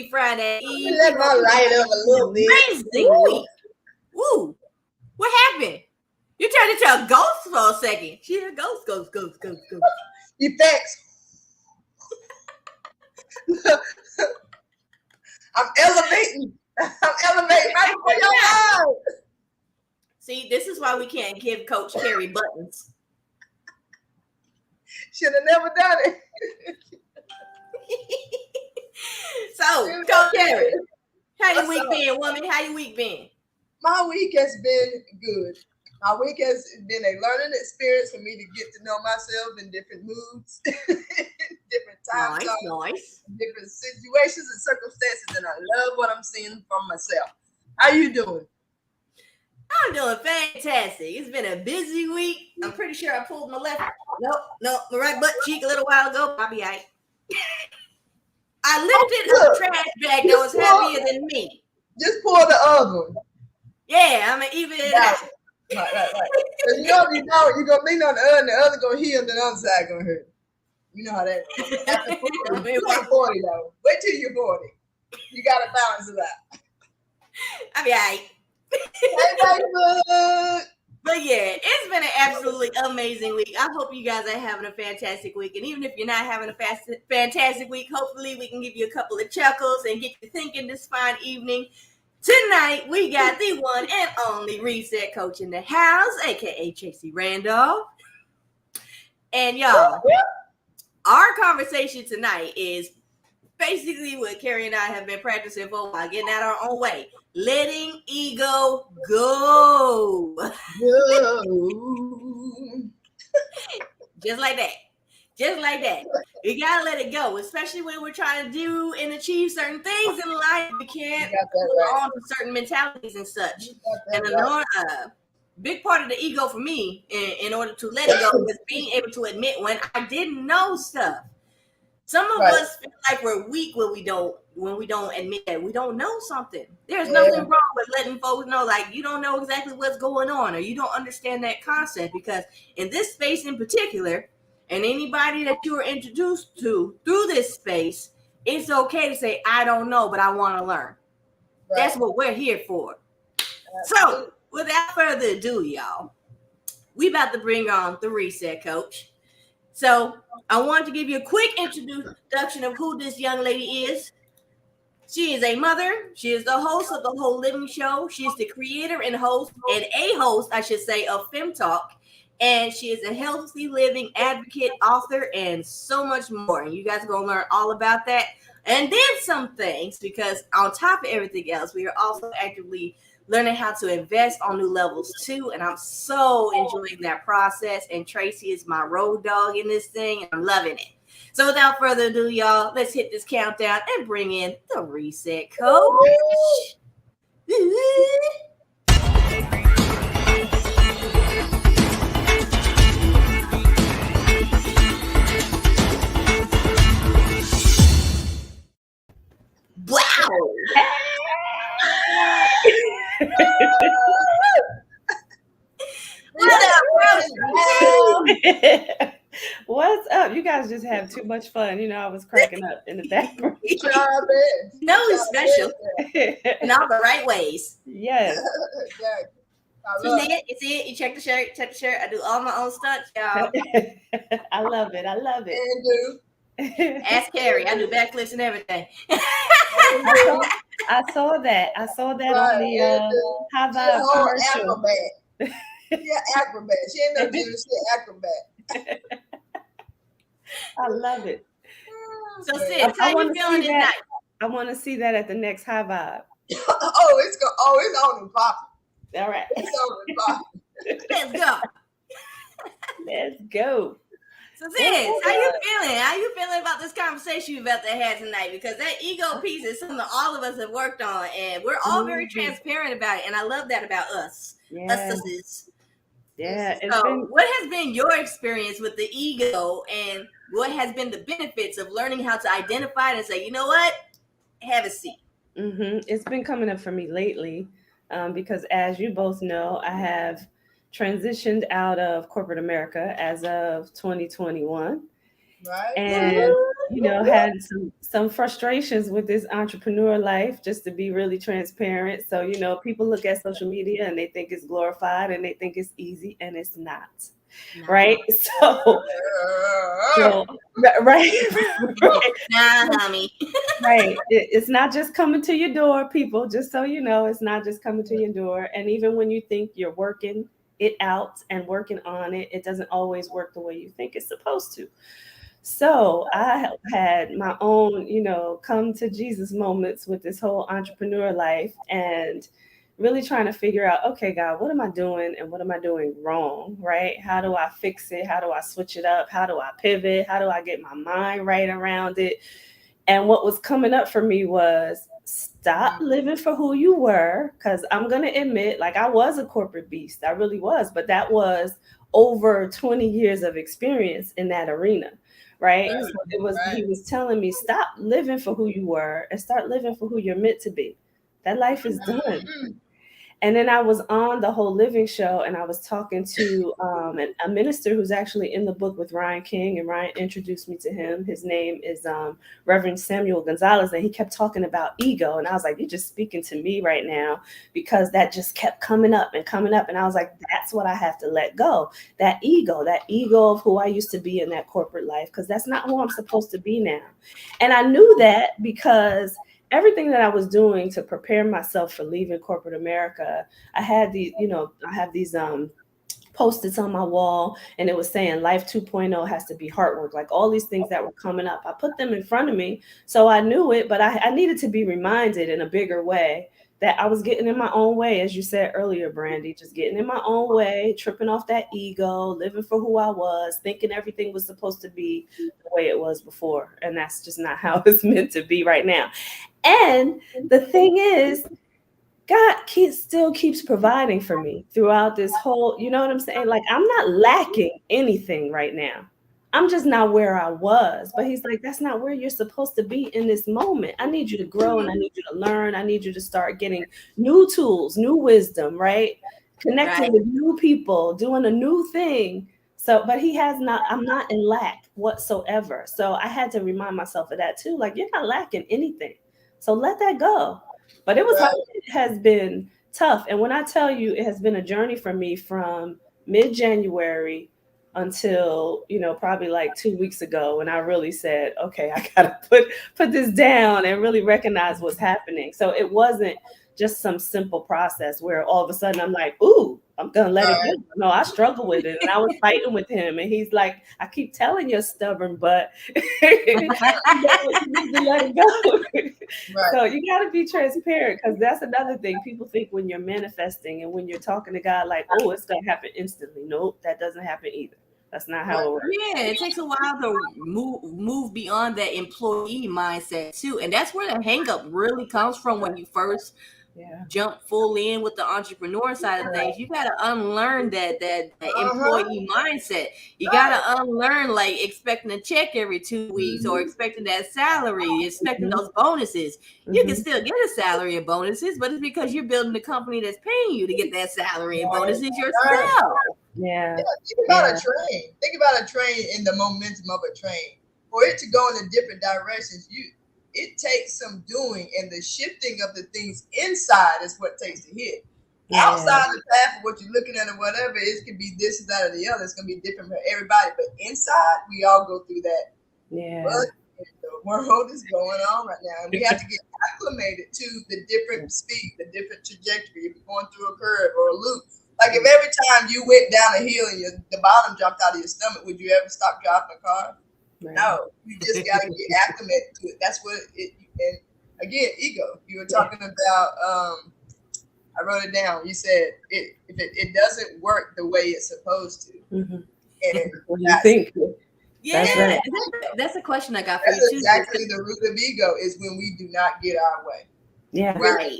sweet Friday Eve. Let my light up a little bit. Amazing week. Woo. What happened? You turned into a ghost for a second. Yeah, ghost. Effects. I'm elevating right before your eyes. See, this is why we can't give Coach Carrie buttons. Should have never done it. So, Coach Carrie, how your week been, woman? How your week been? My week has been good. My week has been a learning experience for me to get to know myself in different moods, different times, nice. different situations and circumstances, and I love what I'm seeing from myself. How you doing? I'm doing fantastic. It's been a busy week. I'm pretty sure I pulled my left. Nope, my right butt cheek a little while ago. I'll be all right. I lifted a trash bag that was heavier than me. Just pour the other one. Yeah, I'm gonna even it out. Right. You know, you're gonna lean on the other, and the other gonna heal, and the other side gonna hurt. You know how that is. After 40 though. Wait till you're 40. You gotta balance it out. I'll be all right. But yeah, it's been an absolutely amazing week. I hope you guys are having a fantastic week. And even if you're not having a fantastic week, hopefully we can give you a couple of chuckles and get you thinking this fine evening. Tonight, we got the one and only Reset Coach in the house, a.k.a. Tracie Randolph. And y'all, our conversation tonight is basically what Carrie and I have been practicing for a while, getting out our own way. Letting ego go. Just like that. You gotta let it go, especially when we're trying to do and achieve certain things in life. We can't hold on to certain mentalities and such. And a big part of the ego for me, in order to let it go, is being able to admit when I didn't know stuff. Some of us feel like we're weak when we don't admit that we don't know something. There's nothing wrong with letting folks know, like, you don't know exactly what's going on, or you don't understand that concept, because in this space in particular, and anybody that you are introduced to through this space, it's okay to say, I don't know, but I want to learn. Right. That's what we're here for. So, without further ado, y'all, we about to bring on the Reset Coach. So, I wanted to give you a quick introduction of who this young lady is. She is a mother. She is the host of the Whole Living Show. She is the creator and host, I should say, of Fem Talk. And she is a healthy living advocate, author, and so much more. And you guys are going to learn all about that. And then some things, because on top of everything else, we are also actively learning how to invest on new levels too. And I'm so enjoying that process. And Tracie is my road dog in this thing. And I'm loving it. So without further ado, y'all, let's hit this countdown and bring in the Reset Coach. Wow. What's up? You guys just have too much fun. You know, I was cracking up in the background. No, it's special. In all the right ways. Yes. You see it? You check the shirt. I do all my own stunts, y'all. I love it. And do. Ask Carrie. I do backflips and everything. I saw that on the High Vibe commercial. Acrobat. She ain't no gym, she an acrobat. I love it. So sis, how you feeling tonight? I want to see that at the next High Vibe. It's on and popping. All right. It's on and popping. Let's go. So sis, how you feeling? How you feeling about this conversation you're about to have tonight? Because that ego piece is something all of us have worked on, and we're all very transparent about it. And I love that about us. Us. Yeah. So what has been your experience with the ego, and what has been the benefits of learning how to identify it and say, you know what, have a seat? It's been coming up for me lately because, as you both know, I have transitioned out of corporate America as of 2021. Right. And had some frustrations with this entrepreneur life, just to be really transparent. So, people look at social media and they think it's glorified and they think it's easy, and it's not. Nah. Right? So right. Nah, homie. Right. It's not just coming to your door, people. Just so you know, it's not just coming to your door. And even when you think you're working it out and working on it, it doesn't always work the way you think it's supposed to. So I have had my own, come to Jesus moments with this whole entrepreneur life, and really trying to figure out, okay, God, what am I doing and what am I doing wrong, right? How do I fix it? How do I switch it up? How do I pivot? How do I get my mind right around it? And what was coming up for me was stop living for who you were, because I'm going to admit, like, I was a corporate beast. I really was. But that was over 20 years of experience in that arena, right? So he was telling me, stop living for who you were and start living for who you're meant to be. That life is done. And then I was on the Whole Living show, and I was talking to a minister who's actually in the book with Ryan King, and Ryan introduced me to him. His name is Reverend Samuel Gonzalez, and he kept talking about ego. And I was like, you're just speaking to me right now, because that just kept coming up. And I was like, that's what I have to let go. That ego of who I used to be in that corporate life, because that's not who I'm supposed to be now. And I knew that because everything that I was doing to prepare myself for leaving corporate America, I had these, I have these Post-its on my wall, and it was saying life 2.0 has to be hard work, like all these things that were coming up. I put them in front of me, so I knew it, but I needed to be reminded in a bigger way that I was getting in my own way, as you said earlier, Brandy, just getting in my own way, tripping off that ego, living for who I was, thinking everything was supposed to be the way it was before. And that's just not how it's meant to be right now. And the thing is, God still keeps providing for me throughout this whole, you know what I'm saying? Like, I'm not lacking anything right now. I'm just not where I was. But he's like, that's not where you're supposed to be in this moment. I need you to grow, and I need you to learn. I need you to start getting new tools, new wisdom, right? Connecting with new people, doing a new thing. So, but I'm not in lack whatsoever. So I had to remind myself of that too. Like, you're not lacking anything. So let that go. But it was hard. It has been tough. And when I tell you, it has been a journey for me from mid-January until, probably like 2 weeks ago, when I really said, okay, I got to put this down and really recognize what's happening. So it wasn't just some simple process where all of a sudden I'm like, ooh, I'm going to let it go. No, I struggle with it. And I was fighting with him. And he's like, I keep telling you stubborn, but you need to let it go. So you got to be transparent, because that's another thing. People think when you're manifesting and when you're talking to God, like, oh, it's going to happen instantly. Nope, that doesn't happen either. That's not how it works. Yeah, it takes a while to move beyond that employee mindset too. And that's where the hang up really comes from when you first jump full in with the entrepreneur side of things. You got to unlearn that employee mindset. You got to unlearn, like, expecting a check every 2 weeks or expecting that salary, expecting those bonuses. You can still get a salary and bonuses, but it's because you're building a company that's paying you to get that salary and bonuses yourself. Yeah. Think about a train. Think about a train in the momentum of a train. For it to go in the different directions, it takes some doing, and the shifting of the things inside is what takes the hit. Outside the path of what you're looking at or whatever, it could be this, that, or the other. It's going to be different for everybody. But inside, we all go through that. Yeah. But the world is going on right now, and we have to get acclimated to the different speed, the different trajectory. If you're going through a curve or a loop, like if every time you went down a hill and the bottom jumped out of your stomach, would you ever stop driving a car? Right. No, you just got to get acclimated to it. That's what it. And again, ego. You were talking about. I wrote it down. You said if it doesn't work the way it's supposed to. Mm-hmm. And what do you think? Yeah, that's a question I got for you too. Exactly the root of ego is when we do not get our way. Yeah, right.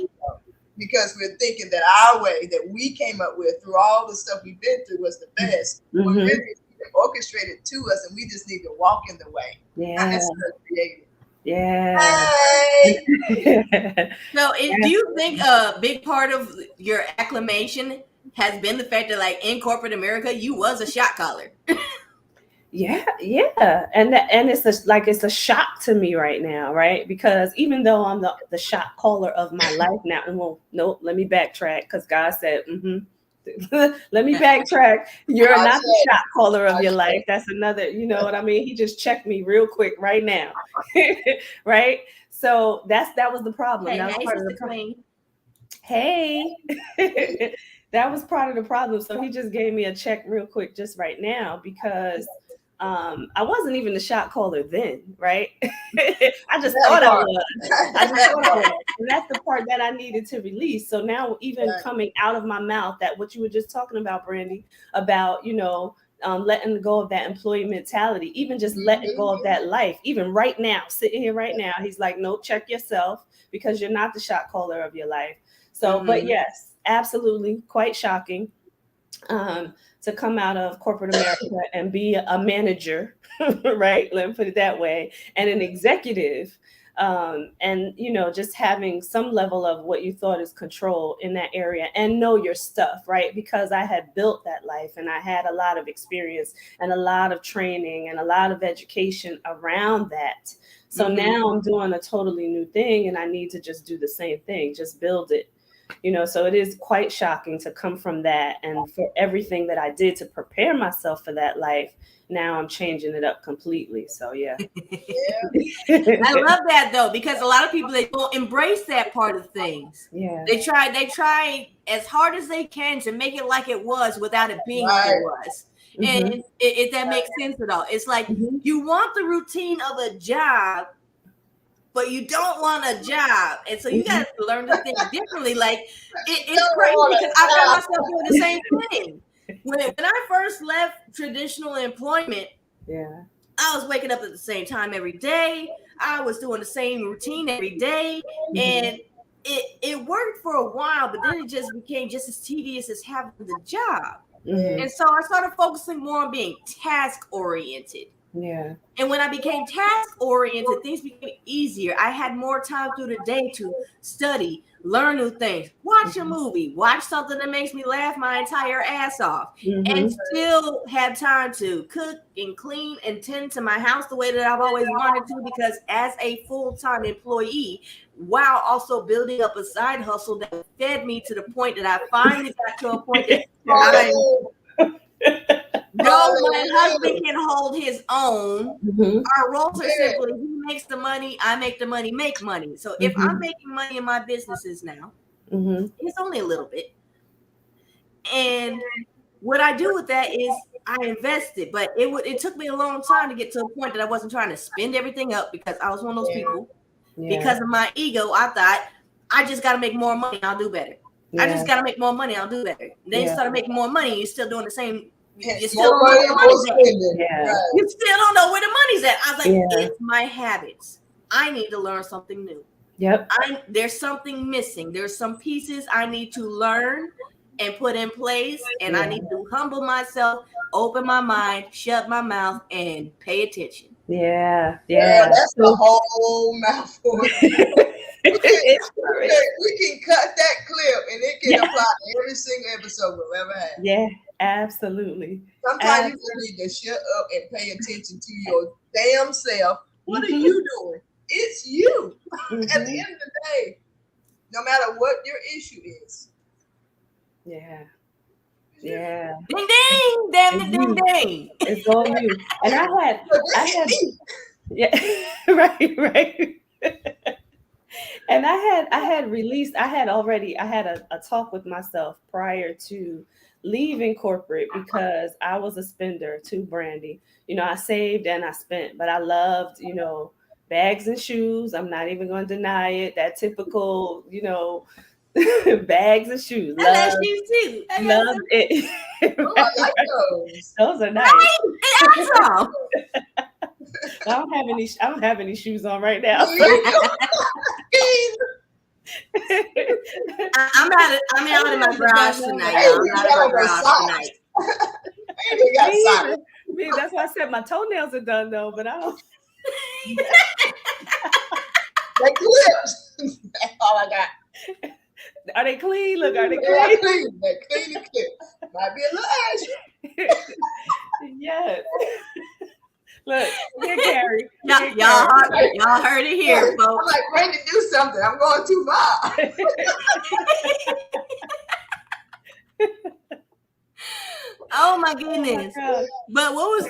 Because we're thinking that our way that we came up with through all the stuff we've been through was the best. Mm-hmm. When really it's orchestrated to us, and we just need to walk in the way. Yeah. Not necessarily create it. Yeah. Hey. So, do you think a big part of your acclimation has been the fact that, like, in corporate America, you was a shot caller? Yeah, and it's a shock to me right now, right? Because even though I'm the shot caller of my life now, and well, no, let me backtrack because God said, let me backtrack. You're not the shot caller of your life. That's another, you know what I mean? He just checked me real quick right now, right? So that was the problem. Hey, That was hey, part of the Sister Queen. Hey, that was part of the problem. So he just gave me a check real quick just right now because I wasn't even the shot caller then, right? I just thought I was. I just thought I was. And that's the part that I needed to release. So now even coming out of my mouth, that what you were just talking about, Brandy, about, letting go of that employee mentality, even just letting go of that life, even right now, sitting here right now, he's like, no, check yourself because you're not the shot caller of your life. So, but yes, absolutely, quite shocking to come out of corporate America and be a manager, right? Let me put it that way, and an executive, and just having some level of what you thought is control in that area and know your stuff, right? Because I had built that life and I had a lot of experience and a lot of training and a lot of education around that. So now I'm doing a totally new thing and I need to just do the same thing, just build it. So it is quite shocking to come from that, and for everything that I did to prepare myself for that life, now I'm changing it up completely. So yeah. I love that though, because a lot of people, they don't embrace that part of things. Yeah. They try as hard as they can to make it like it was without it being like it was. And if that makes sense at all, it's like you want the routine of a job, but you don't want a job. And so you got to learn to think differently. Like it's crazy because I found myself doing the same thing. When I first left traditional employment, I was waking up at the same time every day. I was doing the same routine every day. And it worked for a while, but then it just became just as tedious as having the job. And so I started focusing more on being task oriented. Yeah. And when I became task oriented, things became easier. I had more time through the day to study, learn new things, watch a movie, watch something that makes me laugh my entire ass off, and still have time to cook and clean and tend to my house the way that I've always wanted to, because as a full-time employee, while also building up a side hustle that fed me to the point that I finally got to a point that my husband can hold his own. Our roles are simply, he makes the money, I make the money, make money. So if I'm making money in my businesses now, it's only a little bit. And what I do with that is I invest it. But it took me a long time to get to a point that I wasn't trying to spend everything up, because I was one of those people. Because of my ego, I thought, I just got to make more money, I'll do better. I just got to make more money, I'll do better. Then you start making more money, you're still doing the same. You still don't know where the money's at. You still don't know where the money's at. I was like, it's my habits. I need to learn something new. There's something missing. There's some pieces I need to learn and put in place. And I need to humble myself, open my mind, shut my mouth, and pay attention. Yeah, that's the whole mouthful. We can cut that clip and it can apply to every single episode we'll ever have. Yeah, absolutely. Sometimes you just need to shut up and pay attention to your damn self. What are you doing? It's you. At the end of the day, no matter what your issue is. Yeah. Ding ding, damn it, ding ding. It's on you. And I had right. And I had a talk with myself prior to leaving corporate, because I was a spender too, Brandy. I saved and I spent, but I loved, bags and shoes. I'm not even going to deny it. That typical, bags and shoes. I love shoes too. Love it. Oh, I like those. Those are nice. Right? I don't have any shoes on right now. I'm out of my garage tonight. I'm out of my garage tonight. That's why I said my toenails are done though, but I don't. They clips. That's all I got. Are they clean? Look, are they clean? They're clean. They're clean and clear. Might be a little ashy. Yes. Look, here, Carrie. Y'all heard it here, folks. I'm like, ready to do something. I'm going too far. Oh my goodness. Oh my but what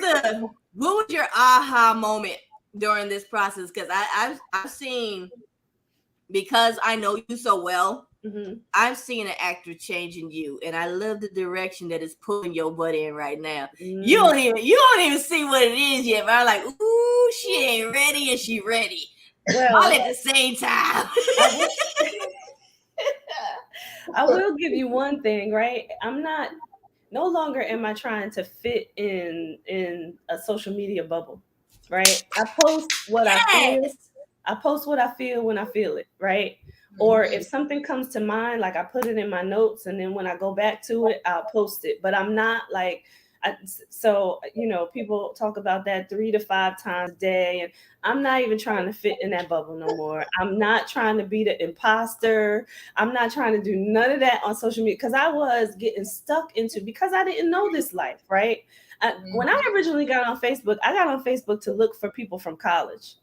was your aha moment during this process? Because I've seen, because I know you so well, I've seen an actor change in you, and I love the direction that it's pulling your butt in right now. You don't even see what it is yet, but I'm like, ooh, she ain't ready, and she ready. Well, all at the same time. I will give you one thing, right? No longer am I trying to fit in a social media bubble, right? I post what I feel. I post what I feel when I feel it, right? Or if something comes to mind, like I put it in my notes, and then when I go back to it, I'll post it. But I'm not like, so, you know, people talk about that 3 to 5 times a day, and I'm not even trying to fit in that bubble no more. I'm not trying to be the imposter. I'm not trying to do none of that on social media, because I was getting stuck into, because I didn't know this life, right? When I originally got on Facebook, I got on Facebook to look for people from college.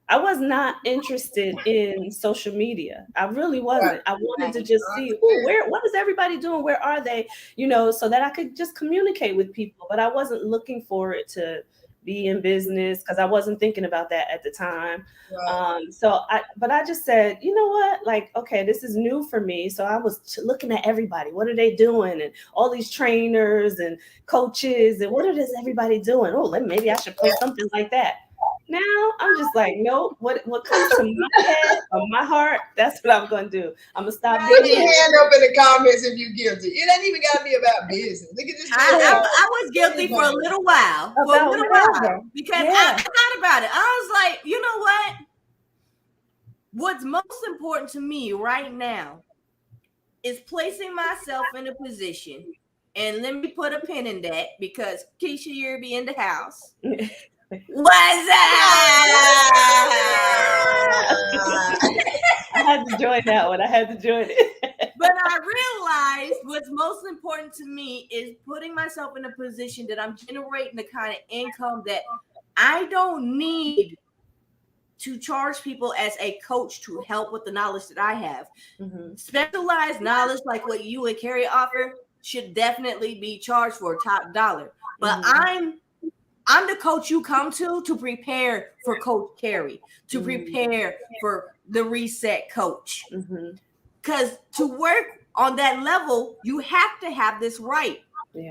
I was not interested in social media. I really wasn't. I wanted to just see, what is everybody doing? Where are they? You know, so that I could just communicate with people. But I wasn't looking for it to be in business, because I wasn't thinking about that at the time. But I just said, you know what? Like, okay, this is new for me. So I was looking at everybody. What are they doing? And all these trainers and coaches, and what is everybody doing? Oh, maybe I should post something like that. Now I'm just like, nope. What comes to my head or my heart, that's what I'm gonna do. I'm gonna stop. Put your hand up in the comments if you're guilty. It ain't even gotta be about business. Look at this. I was guilty for a little while. Because I thought about it. I was like, you know what? What's most important to me right now is placing myself in a position. And let me put a pin in that, because Keisha, you'll be in the house. What's up? I had to join that one. I had to join it. But I realized what's most important to me is putting myself in a position that I'm generating the kind of income that I don't need to charge people as a coach to help with the knowledge that I have. Specialized knowledge like what you and Carrie offer should definitely be charged for top dollar. But I'm the coach you come to prepare for Coach Carrie, to prepare for the reset coach. Because to work on that level, you have to have this right.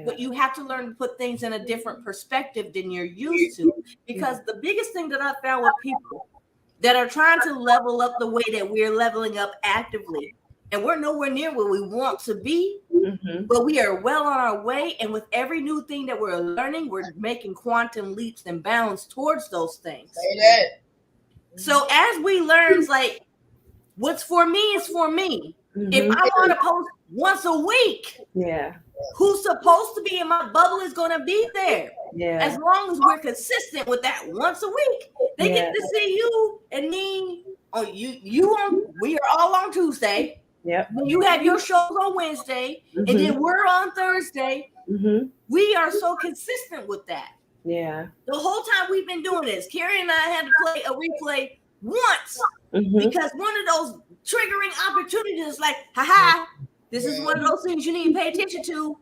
But you have to learn to put things in a different perspective than you're used to. Because the biggest thing that I found with people that are trying to level up the way that we're leveling up actively, and we're nowhere near where we want to be, but we are well on our way. And with every new thing that we're learning, we're making quantum leaps and bounds towards those things. So as we learn, like, what's for me is for me. If I want to post once a week, who's supposed to be in my bubble is going to be there. As long as we're consistent with that once a week, they get to see you and me. Oh, we are all on Tuesday. When you have your shows on Wednesday, and then we're on Thursday, we are so consistent with that. The whole time we've been doing this, Carrie and I had to play a replay once because one of those triggering opportunities is like, this is one of those things you need to pay attention to.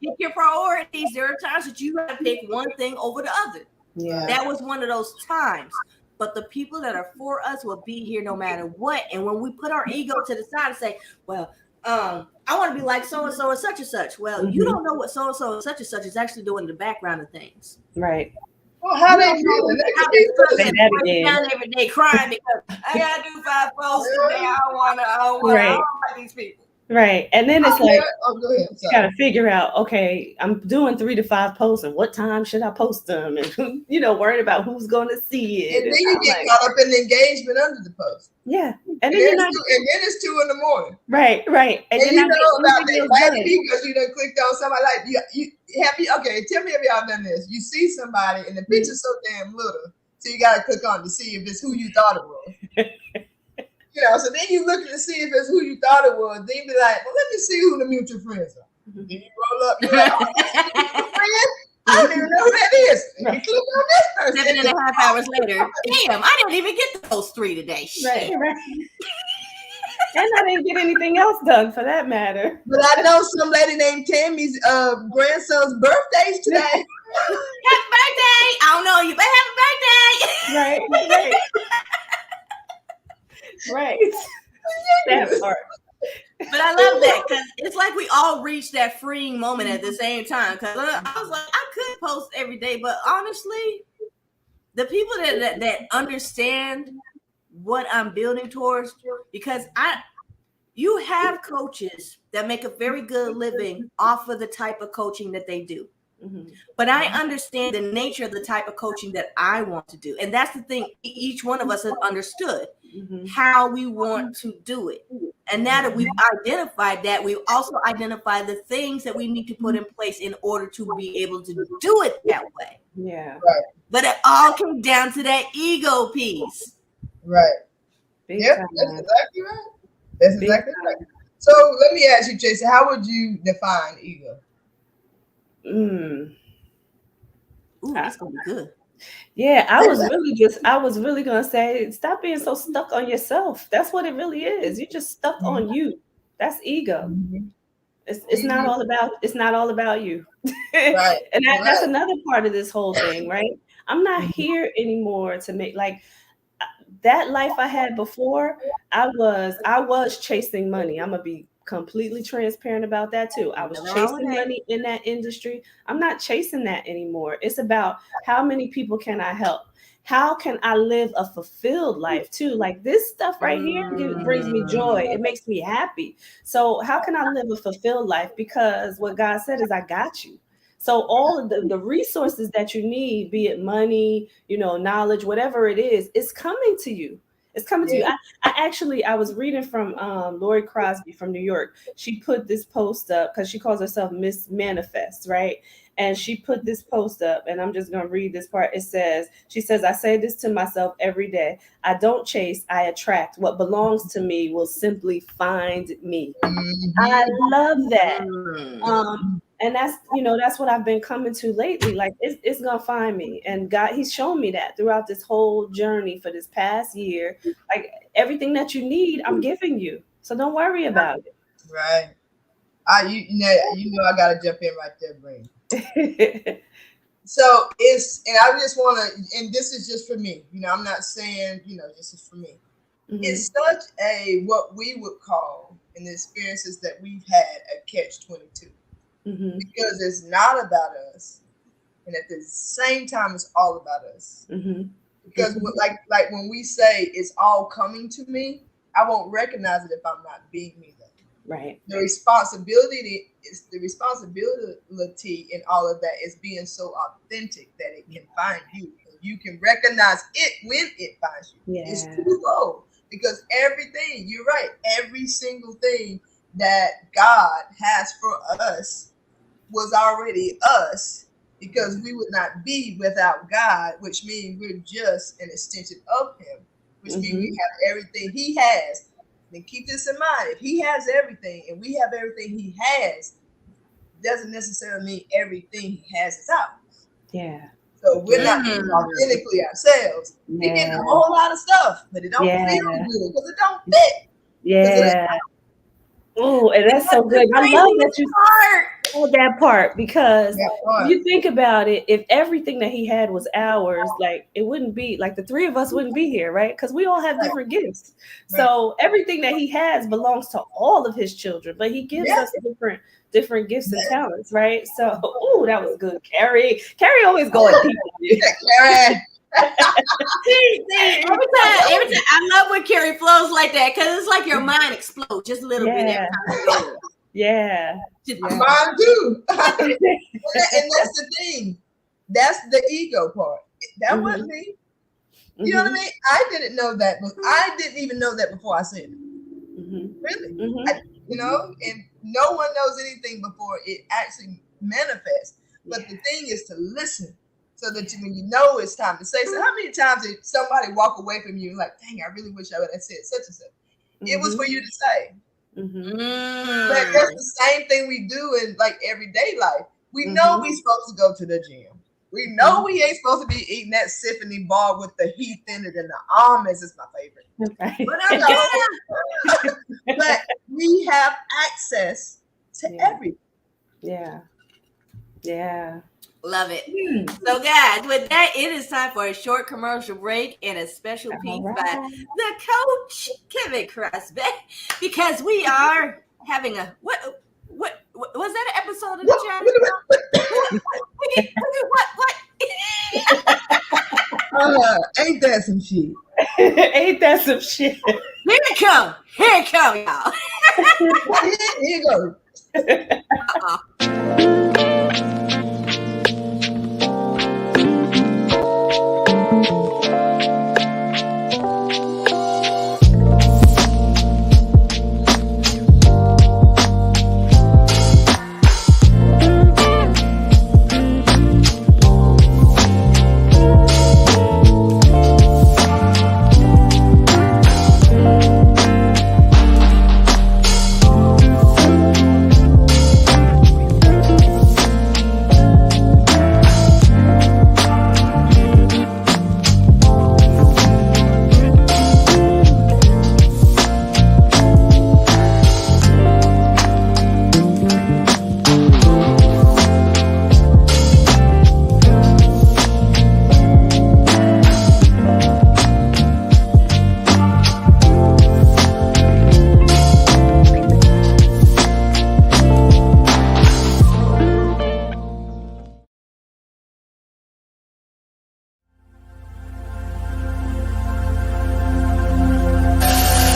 Pick your priorities. There are times that you have to pick one thing over the other. That was one of those times. But the people that are for us will be here no matter what. And when we put our ego to the side and say, well, I want to be like so-and-so and such and such. Well, you don't know what so-and-so and such is actually doing in the background of things. Right. Well, how they feeling? They be down every day crying because I got to do 5 posts today. I don't want these people. Right. And then it's like, you got to figure out, okay, I'm doing 3 to 5 posts, and what time should I post them? And, worried about who's going to see it. And then you get caught up in the engagement under the post. And then it's 2 in the morning. Right. And you know about that because you done clicked on somebody like, tell me if y'all done this. You see somebody and the picture's so damn little, so you got to click on to see if it's who you thought it was. So then you look to see if it's who you thought it was. Then you be like, well, let me see who the mutual friends are. Then you roll up. You're like, friend? I don't even know who that is. Right. You click on this person. 7.5 hours later, damn, I didn't even get those 3 today. Shit. Right. And I didn't get anything else done for that matter. But I know some lady named Tammy's grandson's birthday's today. Happy birthday! I don't know you, but happy birthday! Right. That part. But I love that because it's like we all reach that freeing moment at the same time. Because I was like, I could post every day, but honestly, the people that understand what I'm building towards, because you have coaches that make a very good living off of the type of coaching that they do. Mm-hmm. But I understand the nature of the type of coaching that I want to do. And that's the thing. Each one of us has understood how we want to do it. And now that we've identified that, we've also identified the things that we need to put in place in order to be able to do it that way. Yeah. Right. But it all comes down to that ego piece. Right. Yep, that's exactly right. That's exactly right. So let me ask you, Tracie, how would you define ego? Ooh, that's gonna be good. Yeah, I was really gonna say, stop being so stuck on yourself. That's what it really is. You're just stuck on you. That's ego. It's not all about you. Right. And that's another part of this whole thing, right? I'm not here anymore to make like that life I had before. I was chasing money. I'm gonna be completely transparent about that too. I was chasing money in that industry. I'm not chasing that anymore. It's about how many people can I help? How can I live a fulfilled life too? Like this stuff right here brings me joy. It makes me happy. So how can I live a fulfilled life? Because what God said is I got you. So all of the resources that you need, be it money, knowledge, whatever it is, it's coming to you. It's coming to you. I was reading from Lori Crosby from New York. She put this post up because she calls herself Miss Manifest, right? And she put this post up, and I'm just going to read this part. She says, I say this to myself every day. I don't chase, I attract. What belongs to me will simply find me. I love that. And that's what I've been coming to lately. Like it's gonna find me, and God, He's shown me that throughout this whole journey for this past year. Like everything that you need, I'm giving you. So don't worry about it. Right. I gotta jump in right there, Brain. So and I just want to, and this is just for me. I'm not saying this is for me. It's such a what we would call in the experiences that we've had a catch-22. Because it's not about us, and at the same time, it's all about us. Because like when we say it's all coming to me, I won't recognize it if I'm not being me. Right. The responsibility in all of that is being so authentic that it can find you. You can recognize it when it finds you. Yeah. It's twofold, because everything, you're right, every single thing that God has for us was already us, because we would not be without God, which means we're just an extension of Him, which means we have everything He has. And keep this in mind: if He has everything and we have everything He has, doesn't necessarily mean everything He has is ours. Yeah. So we're not being authentically ourselves. We get a whole lot of stuff, but it don't feel good because it don't fit. Yeah. Oh, and that's so good. I love that you said that part, because if you think about it, if everything that He had was ours, like it wouldn't be like the three of us wouldn't be here, right? Because we all have different gifts. So everything that He has belongs to all of His children, but He gives us different gifts and talents, right? So, that was good, Carrie. Carrie always going deep on you. Carrie. See, every time I love when Carrie flows like that, because it's like your mind explodes just a little bit every time you go. Mine too. And that's the thing. That's the ego part. That wasn't me. You know what I mean? I didn't know that. I didn't even know that before I said it. Really. And no one knows anything before it actually manifests. But the thing is to listen, so that when you know it's time to say. So how many times did somebody walk away from you like, dang, I really wish I would have said such and such? It was for you to say. But that's the same thing we do in like everyday life. We know we supposed to go to the gym. We know we ain't supposed to be eating that Symphony bar with the heat in it and the almonds is my favorite. Okay. But we have access to everything. Yeah. Yeah. Love it. So, guys, with that, it is time for a short commercial break and a special piece by the coach, Kevin Crosby, because we are having a what was that an episode of the channel? What? Ain't that some shit? Ain't that some shit? Here it come, y'all. Here you go.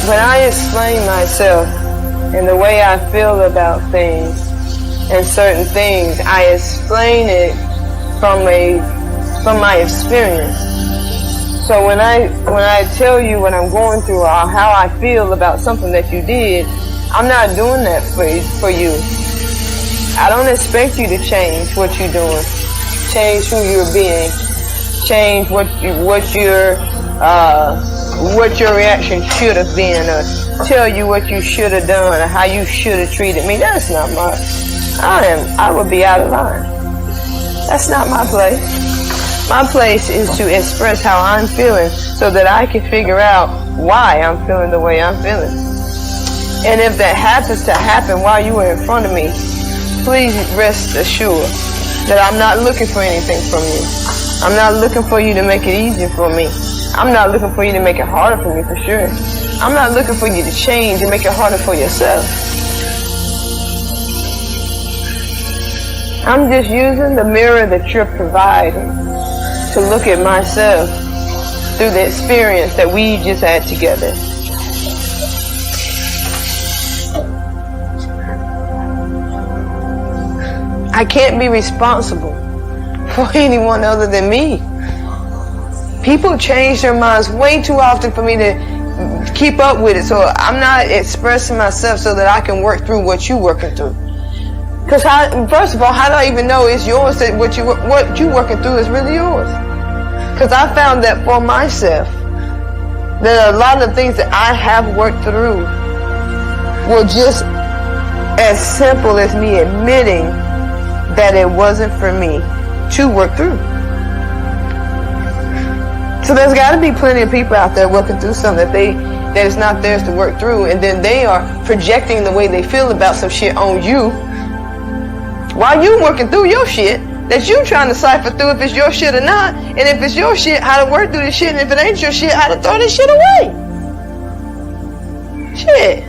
When I explain myself and the way I feel about things and certain things, I explain it from my experience. So when I tell you what I'm going through or how I feel about something that you did, I'm not doing that for you. I don't expect you to change what you're doing, change who you're being, change what your reaction should have been, or tell you what you should have done or how you should have treated me. That's not I would be out of line. That's not my place. My place is to express how I'm feeling so that I can figure out why I'm feeling the way I'm feeling. And if that happens to happen while you are in front of me, please rest assured that I'm not looking for anything from you. I'm not looking for you to make it easier for me. I'm not looking for you to make it harder for me, for sure. I'm not looking for you to change and make it harder for yourself. I'm just using the mirror that you're providing to look at myself through the experience that we just had together. I can't be responsible for anyone other than me. People change their minds way too often for me to keep up with it. So I'm not expressing myself so that I can work through what you're working through. Because first of all, how do I even know it's yours? That what you're working through is really yours. Because I found that for myself, that a lot of the things that I have worked through were just as simple as me admitting that it wasn't for me to work through. So there's got to be plenty of people out there working through something that is not theirs to work through, and then they are projecting the way they feel about some shit on you while you working through your shit that you trying to cipher through if it's your shit or not, and if it's your shit, how to work through this shit, and if it ain't your shit, how to throw this shit away. Shit.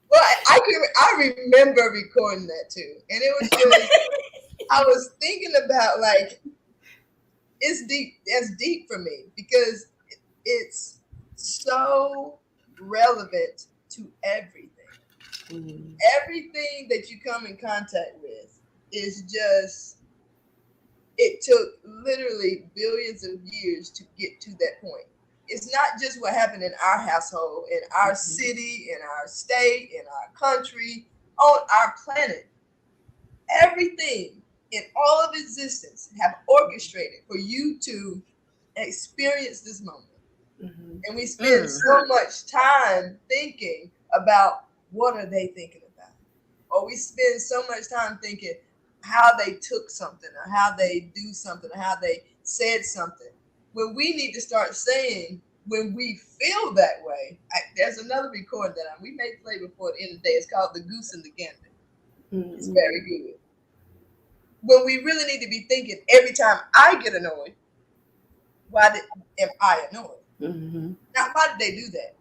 Well, I remember recording that too, and it was just I was thinking about like it's deep. That's deep for me because it's so relevant to everything. Everything that you come in contact with is just, it took literally billions of years to get to that point. It's not just what happened in our household, in our city, in our state, in our country, on our planet. Everything in all of existence have orchestrated for you to experience this moment. And we spend so much time thinking about what are they thinking about? Or we spend so much time thinking how they took something or how they do something or how they said something. When we need to start saying, when we feel that way, there's another recording that we may play before the end of the day. It's called The Goose and the Gander. It's very good. When we really need to be thinking every time I get annoyed, why am I annoyed? Now, why did they do that?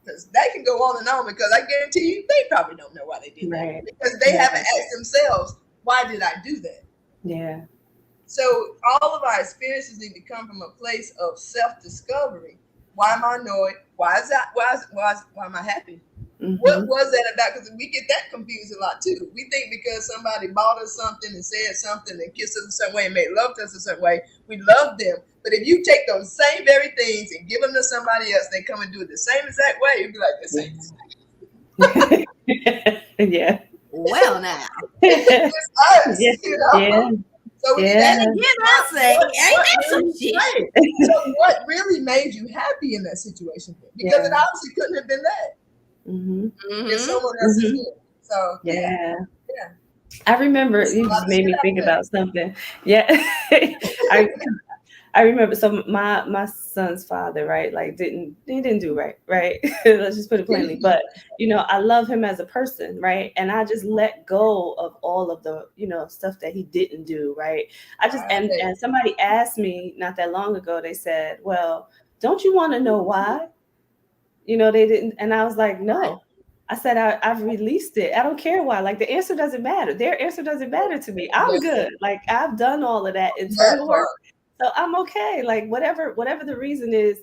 Because they can go on and on, because I guarantee you they probably don't know why they did that. Because they haven't asked themselves, why did I do that? Yeah. So all of our experiences need to come from a place of self-discovery. Why am I annoyed? Why is that? Why am I happy? What was that about? Because we get that confused a lot too. We think because somebody bought us something and said something and kissed us a certain way and made love to us a certain way, we love them. But if you take those same very things and give them to somebody else, they come and do it the same exact way, you'd be like, this ain't the same. Yeah. Well, now. It's us, you know? Yeah. So we So what really made you happy in that situation? Because it obviously couldn't have been that. It's someone else's doing. So yeah. I remember you just made me think about something. Yeah. I remember, so my son's father, right, like he didn't do right. Let's just put it plainly. But I love him as a person, right? And I just let go of all of the stuff that he didn't do, right? I just and somebody asked me not that long ago. They said, "Well, don't you want to know why?" They didn't, and I was like, "No." I said, I've released it. I don't care why. Like, the answer doesn't matter. Their answer doesn't matter to me. I'm good. Like, I've done all of that internal work. So I'm okay. Like, whatever the reason is,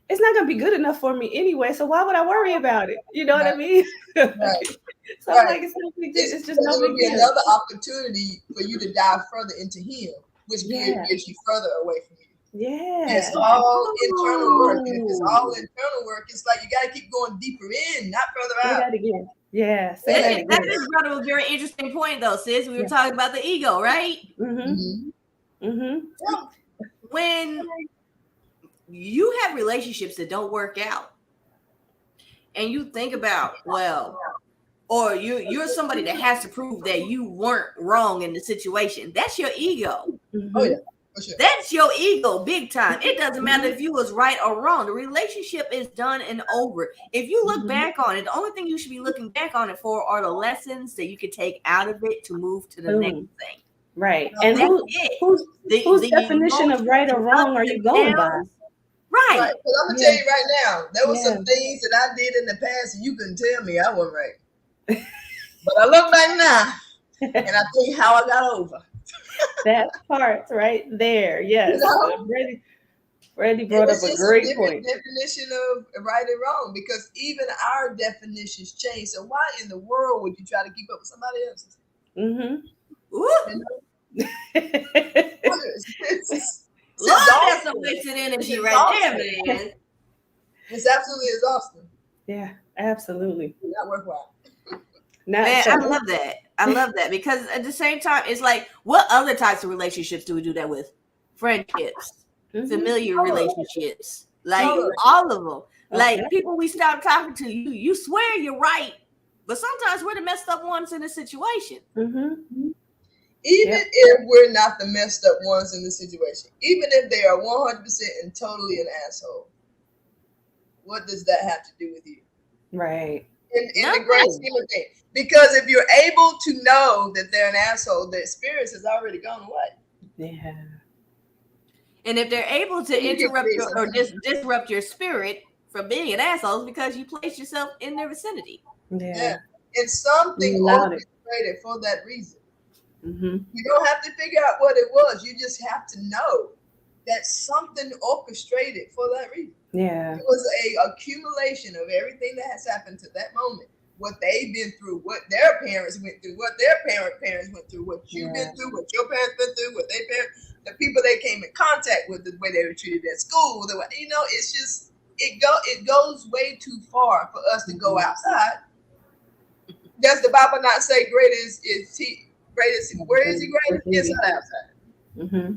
it's not going to be good enough for me anyway. So why would I worry about it? You know what I mean? So I'm like, it's no big deal. It's just no big deal. Another opportunity for you to dive further into him, which gets you further away from you. Yeah. It's all internal work. And if it's all internal work, it's like you got to keep going deeper in, not further out. Say that again. Yeah. That just brought up a very interesting point, though, sis. We were talking about the ego, right? When you have relationships that don't work out, and you think about, or you're somebody that has to prove that you weren't wrong in the situation, that's your ego. Oh yeah. Sure. That's your ego, big time. It doesn't matter if you was right or wrong. The relationship is done and over. If you look back on it, the only thing you should be looking back on it for are the lessons that you can take out of it to move to the next thing. Right. And whose definition of right or wrong are you going by? Right. Because I'm gonna tell you right now, there were some things that I did in the past, and you couldn't tell me I wasn't right. But I look back now, and I think how I got over. That part right there, yes. Freddie brought up a great point. Definition of right and wrong, because even our definitions change. So why in the world would you try to keep up with somebody else's? That's some wasted energy right there, man. It's absolutely exhausting. Yeah, absolutely. Not worthwhile. I love that. I love that, because at the same time, it's like, what other types of relationships do we do that with? Friendships, familiar relationships, like all of them. Like people we stop talking to, you swear you're right, but sometimes we're the messed up ones in the situation. Even if we're not the messed up ones in the situation, even if they are 100% and totally an asshole, what does that have to do with you? Right. In the grand scheme of things. Because if you're able to know that they're an asshole, the experience has already gone away. Yeah. And if they're able to interrupt or disrupt your spirit from being an asshole, because you place yourself in their vicinity. Yeah. And something orchestrated for that reason. You don't have to figure out what it was. You just have to know that something orchestrated for that reason. Yeah. It was a accumulation of everything that has happened to that moment what they've been through, what their parents went through, what their parents went through, what you've been through, what your parents been through, what their parents, the people they came in contact with, the way they were treated at school, the way, you know, it's just it goes way too far for us to go outside. Does the Bible not say greatest where is he greatest? Inside, outside. Mm-hmm.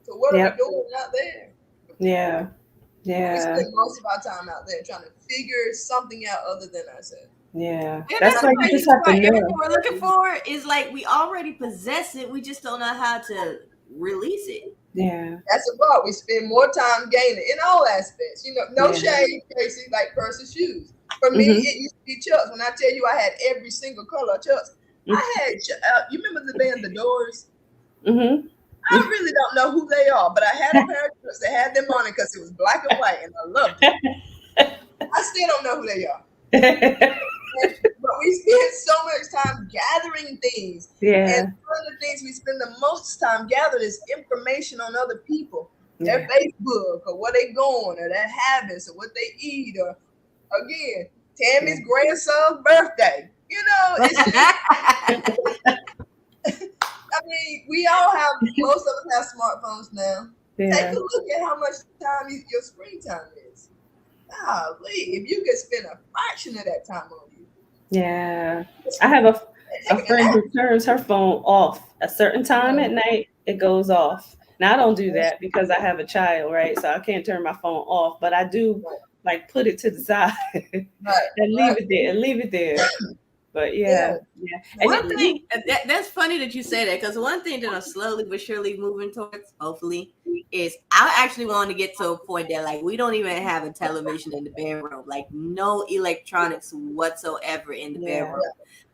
So what are we doing out there? Yeah. We spend most of our time out there trying to figure something out other than ourselves. Yeah. That's why you just have to know. Everything we're looking for is like we already possess it. We just don't know how to release it. Yeah. That's the part. We spend more time gaining in all aspects. You know, no shade, Tracie, like purses, shoes. For me, it used to be Chucks. When I tell you I had every single color of Chucks, I had, you remember the band The Doors? Mm-hmm. I really don't know who they are, but I had a pair of Chucks that had them on it because it was black and white, and I loved it. I still don't know who they are. But we spend so much time gathering things. Yeah. And one of the things we spend the most time gathering is information on other people. Their Facebook, or where they going, or their habits, or what they eat, or again, Tammy's grandson's birthday. You know, it's just, I mean, we all have, most of us have smartphones now. Yeah. Take a look at how much time your screen time is. Golly, if you could spend a fraction of that time on you. Yeah. I have a friend who turns her phone off a certain time at night, it goes off. Now I don't do that because I have a child, right? So I can't turn my phone off, but I do like put it to the side and leave it there. But yeah. And one thing that's funny that you say that, because one thing that I'm slowly but surely moving towards, hopefully, is I actually want to get to a point that like we don't even have a television in the bedroom, like no electronics whatsoever in the bedroom.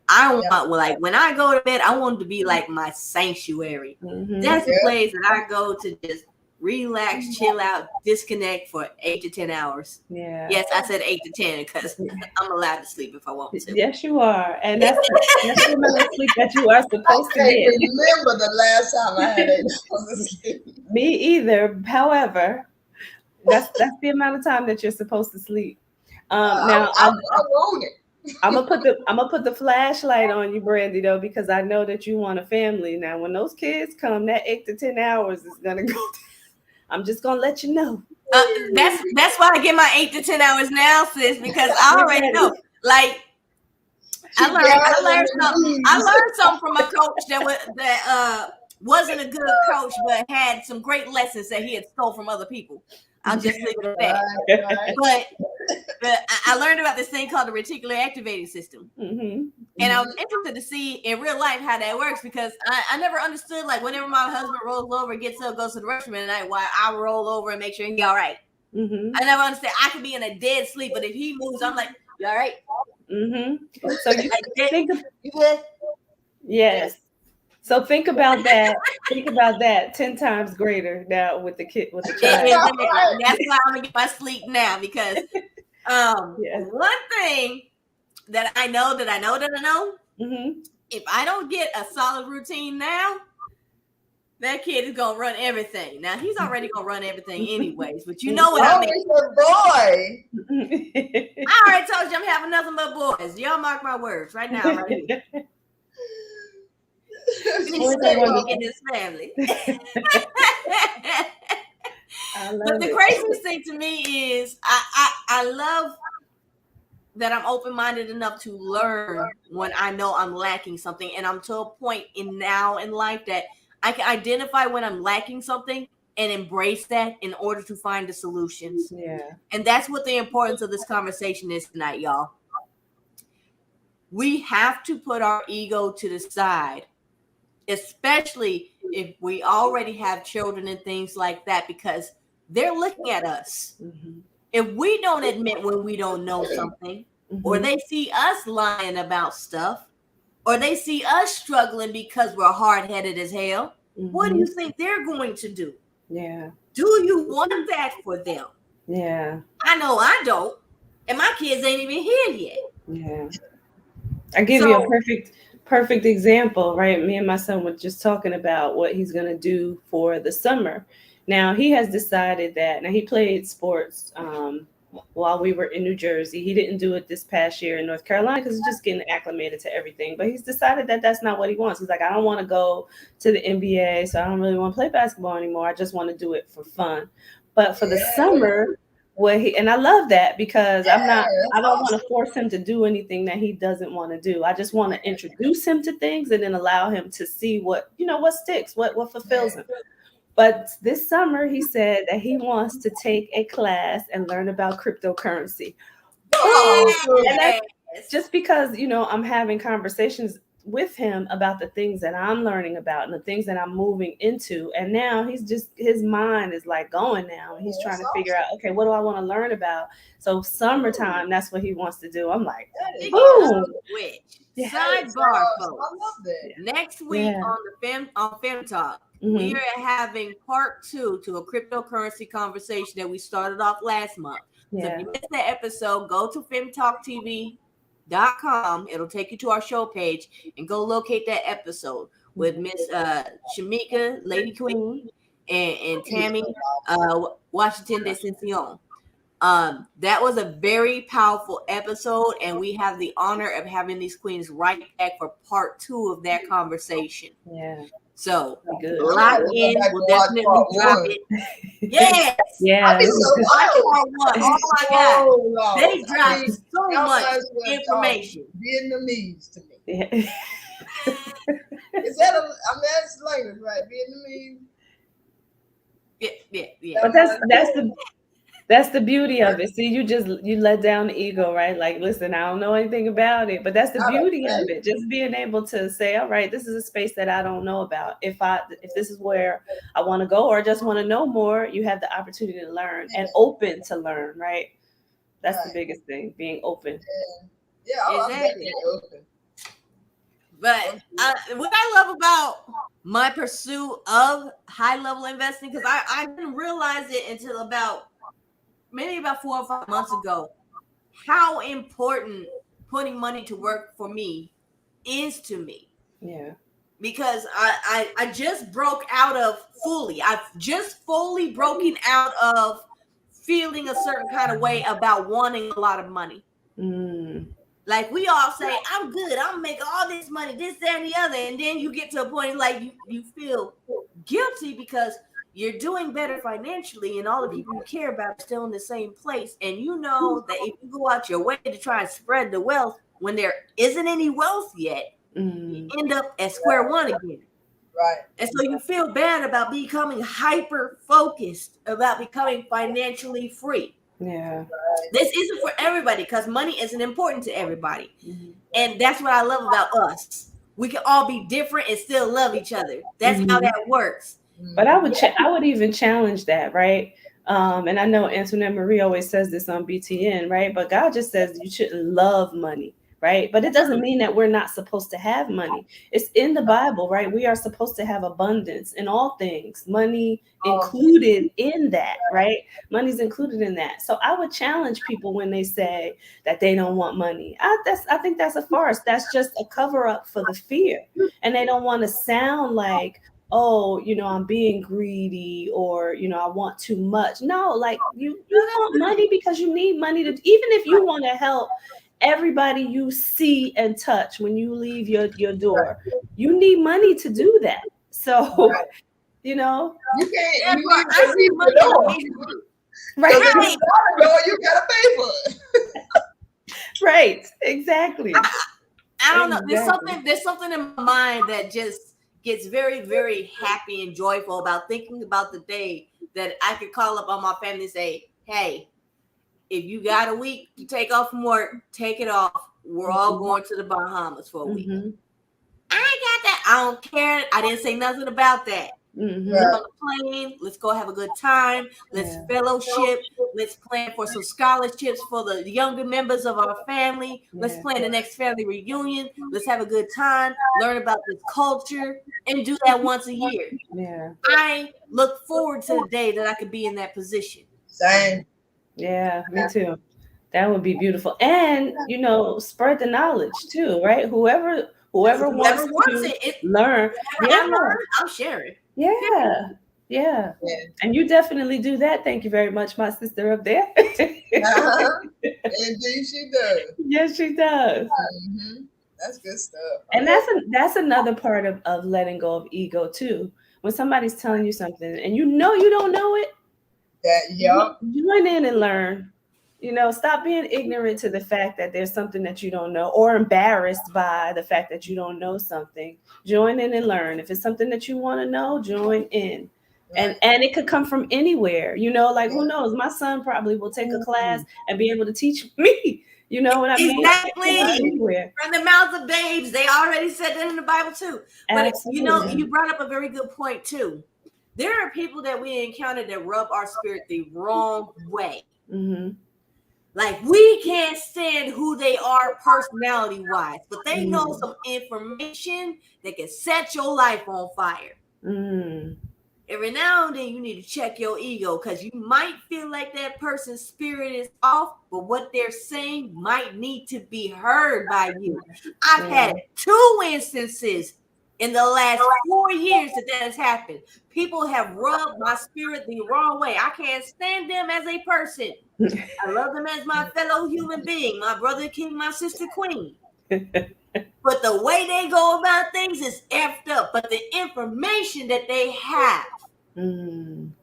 I want, like when I go to bed, I want it to be like my sanctuary. That's the place that I go to just relax, chill out, disconnect for 8 to 10 hours. Yeah. Yes, I said 8 to 10 because I'm allowed to sleep if I want to. Yes, you are. And that's the amount of sleep that you are supposed to get. I can't remember the last time I had 8 hours of sleep. Me either. However, that's the amount of time that you're supposed to sleep. Now I want it. I'm gonna put the flashlight on you, Brandy, though, because I know that you want a family. Now, when those kids come, that 8 to 10 hours is gonna go down. I'm just gonna let you know. That's why I get my 8 to 10 hours now, sis, because I already know. Like I learned something from a coach that wasn't a good coach, but had some great lessons that he had stole from other people. I'll just leave it at that. But I learned about this thing called the reticular activating system. And I was interested to see in real life how that works, because I never understood, like, whenever my husband rolls over, gets up, goes to the restroom at night, why I roll over and make sure he's all right. I never understood. I could be in a dead sleep, but if he moves, I'm like, you all right? So you think you good? Yes. So think about that. Think about that 10 times greater now with the child. That's why I'm gonna get my sleep now, because one thing that I know, if I don't get a solid routine now, that kid is gonna run everything. Now he's already gonna run everything anyways, but you know what I mean. Boy. I already told you I'm having nothing but boys. Y'all mark my words right now, right here. In this family. But the craziest thing to me is I love that I'm open-minded enough to learn when I know I'm lacking something, and I'm to a point in life that I can identify when I'm lacking something and embrace that in order to find the solutions. And that's what the importance of this conversation is tonight, y'all. We have to put our ego to the side, especially if we already have children and things like that, because they're looking at us. If we don't admit when we don't know something, or they see us lying about stuff, or they see us struggling because we're hard-headed as hell, what do you think they're going to do? Do you want that for them? I know I don't, and my kids ain't even here yet. I give you a perfect example, right? Me and my son were just talking about what he's going to do for the summer. Now he has decided that, now he played sports while we were in New Jersey. He didn't do it this past year in North Carolina because he's just getting acclimated to everything. But he's decided that that's not what he wants. He's like, I don't want to go to the NBA, so I don't really want to play basketball anymore. I just want to do it for fun. But for the summer, and I love that because I don't want to force him to do anything that he doesn't want to do. I just want to introduce him to things and then allow him to see what sticks, what fulfills him. But this summer, he said that he wants to take a class and learn about cryptocurrency. And that's just because, I'm having conversations with him about the things that I'm learning about and the things that I'm moving into. And now his mind is like going now. He's trying to figure out, okay, what do I want to learn about? So summertime, that's what he wants to do. I'm like, boom. Sidebar, folks. I love that. Next week on Fem Talk, we are having part 2 to a cryptocurrency conversation that we started off last month. So if you missed that episode, go to femtalktv.com. It'll take you to our show page and go locate that episode with Miss Shamika, Lady Queen, and Tammy Washington Descension. That was a very powerful episode, and we have the honor of having these queens right back for part 2 of that conversation. Yeah. So lock in. We'll definitely drop it. Yes. Yeah. Oh my God. They dropped so much information. Vietnamese to me. Yeah. Is that that's language, right? Vietnamese. Yeah. But that's the beauty of it. See, you let down the ego, right? Like, listen, I don't know anything about it, but that's the beauty of it. Just being able to say, all right, this is a space that I don't know about. If this is where I want to go or just want to know more, you have the opportunity to learn and open to learn, right? That's the biggest thing, being open. Yeah, exactly. But what I love about my pursuit of high-level investing, because I didn't realize it until maybe about 4 or 5 months ago, how important putting money to work for me is to me. Yeah. Because I just broke out of I've just fully broken out of feeling a certain kind of way about wanting a lot of money. Like we all say, I'm good, I'm making all this money, this, that, and the other. And then you get to a point like you feel guilty because you're doing better financially and all the people you care about are still in the same place. And you know that if you go out your way to try and spread the wealth when there isn't any wealth yet, you end up at square one again. Right. And so you feel bad about becoming hyper focused about becoming financially free. Yeah. This isn't for everybody because money isn't important to everybody. And that's what I love about us. We can all be different and still love each other. That's how that works. But I would even challenge that, right? And I know Antoinette Marie always says this on BTN, right? But God just says you shouldn't love money, right? But it doesn't mean that we're not supposed to have money. It's in the Bible, right? We are supposed to have abundance in all things, money included in that, right? Money's included in that. So I would challenge people when they say that they don't want money. I think that's a farce. That's just a cover up for the fear. And they don't want to sound like, oh, I'm being greedy or, I want too much. No, like you want money because you need money to, even if you want to help everybody you see and touch when you leave your door, you need money to do that. So, you can't. I see money. Right. You gotta pay for it. Right. Exactly. I don't know. There's something in my mind that just gets very, very happy and joyful about thinking about the day that I could call up on my family and say, hey, if you got a week to take off from work, take it off. We're all going to the Bahamas for a week. I ain't got that. I don't care. I didn't say nothing about that. We're on the plane. Let's go have a good time. Let's fellowship. Let's plan for some scholarships for the younger members of our family. Let's plan the next family reunion. Let's have a good time. Learn about this culture and do that once a year. Yeah. I look forward to the day that I could be in that position. Same. Yeah, me too. That would be beautiful. And, spread the knowledge too, right? Whoever wants to learn. I'm sharing. Yeah. Yeah. Yeah. And you definitely do that. Thank you very much, my sister up there. Indeed, she does. Yes, she does. Mm-hmm. That's good stuff. And that's another part of letting go of ego too. When somebody's telling you something and you know you don't know it, join in and learn. Stop being ignorant to the fact that there's something that you don't know, or embarrassed by the fact that you don't know something. Join in and learn. If it's something that you want to know, join in. Right. And it could come from anywhere, like who knows? My son probably will take a class and be able to teach me. You know what I mean? Exactly. Anywhere. From the mouths of babes. They already said that in the Bible too. But Absolutely. you brought up a very good point too. There are people that we encounter that rub our spirit the wrong way. Mm-hmm. Like, we can't stand who they are personality-wise, but they know some information that can set your life on fire. Every now and then, you need to check your ego, because you might feel like that person's spirit is off, but what they're saying might need to be heard by you. I've had 2 instances in the last 4 years that has happened. People have rubbed my spirit the wrong way. I can't stand them as a person. I love them as my fellow human being, my brother king, my sister queen. But the way they go about things is effed up. But the information that they have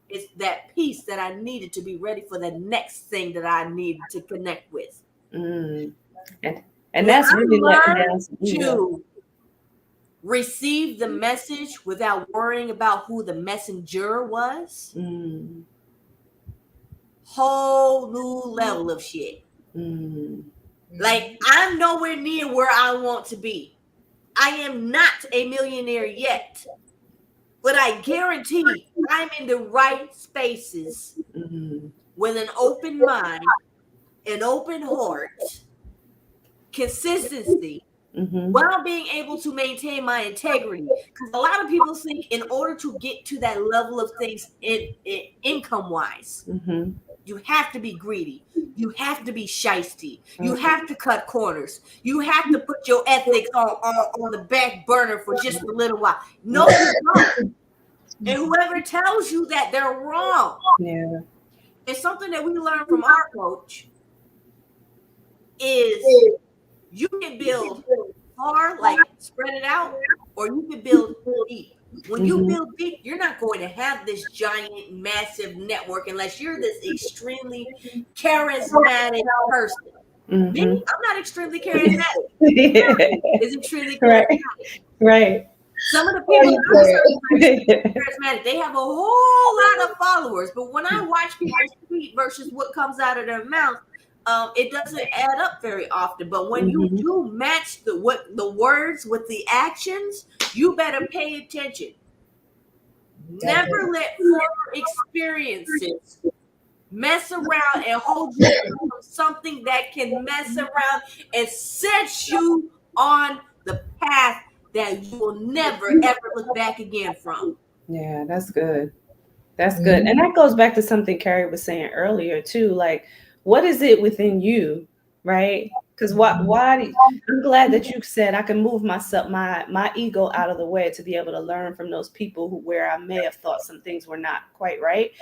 is that piece that I needed to be ready for the next thing that I needed to connect with. And that's really learned to receive the message without worrying about who the messenger was. Whole new level of shit. Like, I'm nowhere near where I want to be. I am not a millionaire yet, but I guarantee I'm in the right spaces with an open mind, an open heart, consistency, while being able to maintain my integrity. Because a lot of people think in order to get to that level of things income-wise, you have to be greedy. You have to be shisty. You have to cut corners. You have to put your ethics on the back burner for just a little while. No, you don't. And whoever tells you that, they're wrong. Yeah. It's something that we learned from our coach is you can build far, like spread it out, or you can build deep. When you build deep, you're not going to have this giant, massive network unless you're this extremely charismatic person. Me, I'm not extremely charismatic. Is extremely charismatic. Right. Some of the people that are charismatic, they have a whole lot of followers, but when I watch people speak versus what comes out of their mouth, it doesn't add up very often. But when you do match the words with the actions, you better pay attention. Never let former experiences mess around and hold you from something that can mess around and set you on the path that you will never ever look back again from. Yeah, that's good. That's good. And that goes back to something Carrie was saying earlier too. Like, what is it within you, right? Because I'm glad that you said I can move my ego out of the way to be able to learn from those people where I may have thought some things were not quite right.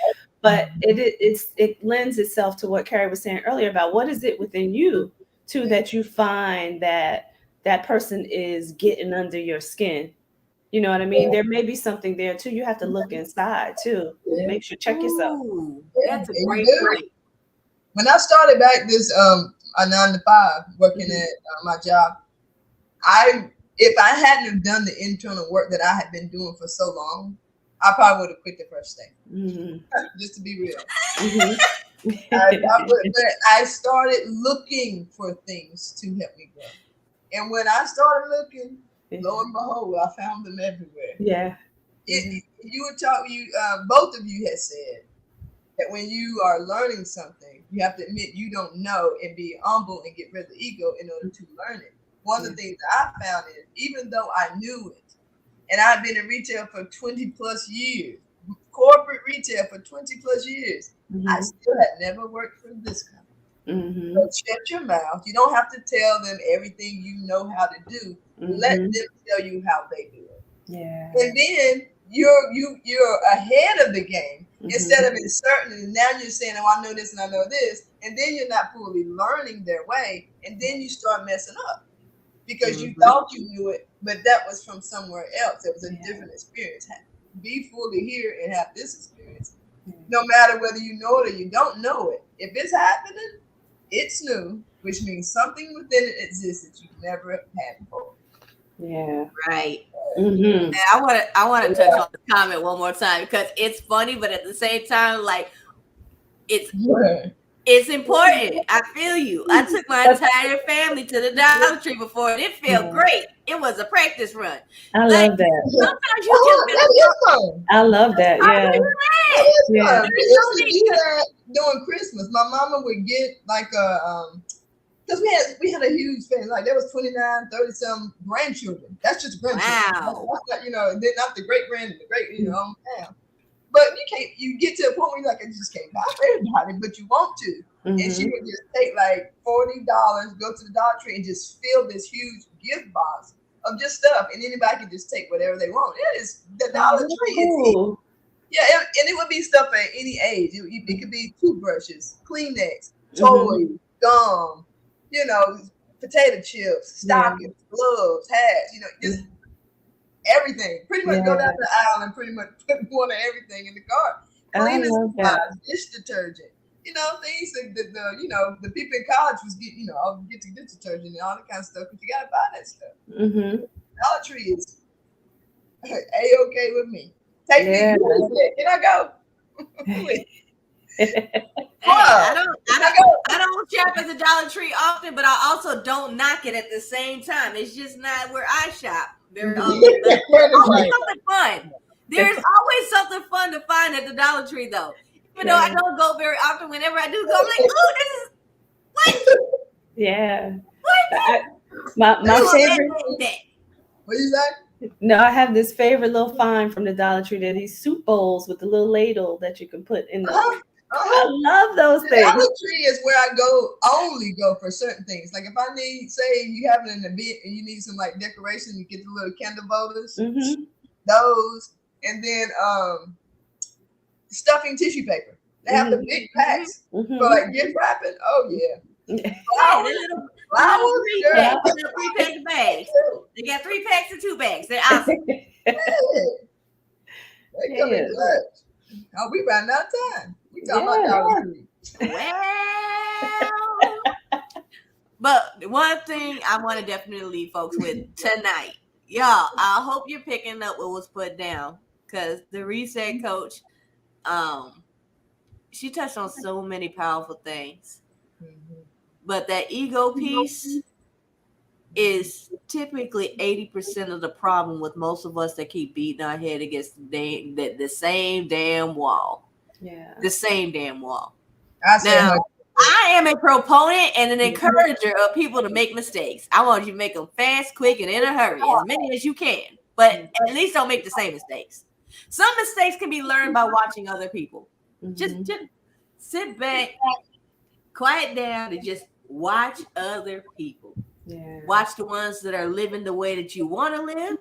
But it lends itself to what Carrie was saying earlier about what is it within you too that you find that person is getting under your skin. You know what I mean? There may be something there too. You have to look inside too. Make sure, check yourself. That's a great point. When I started back this a 9 to 5 working at my job, if I hadn't have done the internal work that I had been doing for so long, I probably would have quit the first day. Just to be real. I started looking for things to help me grow. And when I started looking, lo and behold, I found them everywhere. Yeah. Both of you had said that when you are learning something, you have to admit you don't know and be humble and get rid of the ego in order to learn it. One of the things that I found is, even though I knew it, and I've been in retail for 20 plus years, corporate retail for 20 plus years, I still had never worked for this company. So shut your mouth. You don't have to tell them everything you know how to do. Let them tell you how they do it. Yeah. And then you're ahead of the game instead of inserting. And now you're saying, "Oh, I know this and I know this," and then you're not fully learning their way, and then you start messing up because you thought you knew it, but that was from somewhere else. It was a different experience. Be fully here and have this experience, no matter whether you know it or you don't know it. If it's happening, it's new, which means something within it exists that you never had before. Yeah. Right. Mm-hmm. And I want to touch on the comment one more time because it's funny, but at the same time, like it's important. I feel you. I took my entire family to the Dollar Tree before, and it felt great. It was a practice run. I love that. Sometimes you just I love that. Yeah. Yeah. We used to do that during Christmas. My mama would get like a because we had a huge family. Like there was 29, 30 some grandchildren. That's just grandchildren. Wow. That's not, then not the great grand and the great, hometown. But you get to a point where you're like, I just can't buy for everybody, but you want to. And she would just take like $40, go to the Dollar Tree and just fill this huge gift box of just stuff. And anybody can just take whatever they want. It is the Dollar Tree. Cool. And it would be stuff at any age. It could be toothbrushes, Kleenex, toys, gum, potato chips, stockings, gloves, hats, just everything. Pretty much go down the aisle and pretty much put one of everything in the cart. Cleaning supplies, dish detergent, things that the people in college was getting, get to dish detergent and all that kind of stuff, but you gotta buy that stuff. Dollar Tree is A-okay with me. Take me. Can I go? I don't shop at the Dollar Tree often, but I also don't knock it at the same time. It's just not where I shop very often. There's always something fun. There's always something fun to find at the Dollar Tree, though. Even though I don't go very often, whenever I do go, I'm like, oh, this is what? Yeah. What? My favorite. What you say? No, I have this favorite little find from the Dollar Tree. They're these soup bowls with the little ladle that you can put in the. I love those things. Dollar Tree is where I only go for certain things. Like if I need, say you having an event and you need some like decoration, you get the little candle holders, those, and then stuffing tissue paper. They have the big packs for like gift wrapping. Oh yeah. Flowers, three-pack bags. They got 3 packs and 2 bags. They're awesome. They come in clutch. Oh, we ran out of time. We talking about Dollar Tree. Well, but one thing I want to definitely leave folks with tonight, y'all. I hope you're picking up what was put down because the reset coach, she touched on so many powerful things. But that ego piece is typically 80% of the problem with most of us that keep beating our head against the same damn wall. Yeah. The same damn wall. Now, I am a proponent and an encourager of people to make mistakes. I want you to make them fast, quick, and in a hurry, as many as you can. But at least don't make the same mistakes. Some mistakes can be learned by watching other people. Just sit back, quiet down, and just watch other people. Yeah. Watch the ones that are living the way that you want to live,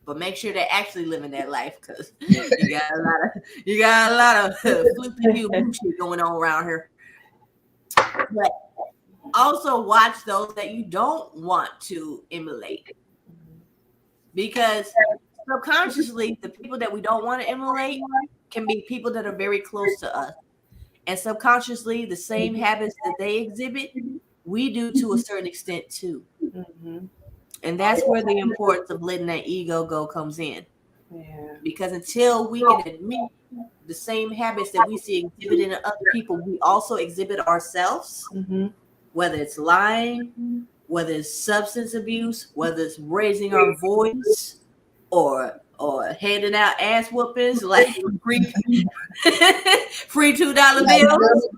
but make sure they're actually living that life because you got a lot of flippy shit going on around here. But also watch those that you don't want to emulate, because subconsciously the people that we don't want to emulate can be people that are very close to us. And subconsciously, the same habits that they exhibit, we do to a certain extent too. And that's where the importance of letting that ego go comes in. Yeah. Because until we can admit the same habits that we see exhibited in other people, we also exhibit ourselves, whether it's lying, whether it's substance abuse, whether it's raising our voice, or handing out ass whoopings like free $2 bills.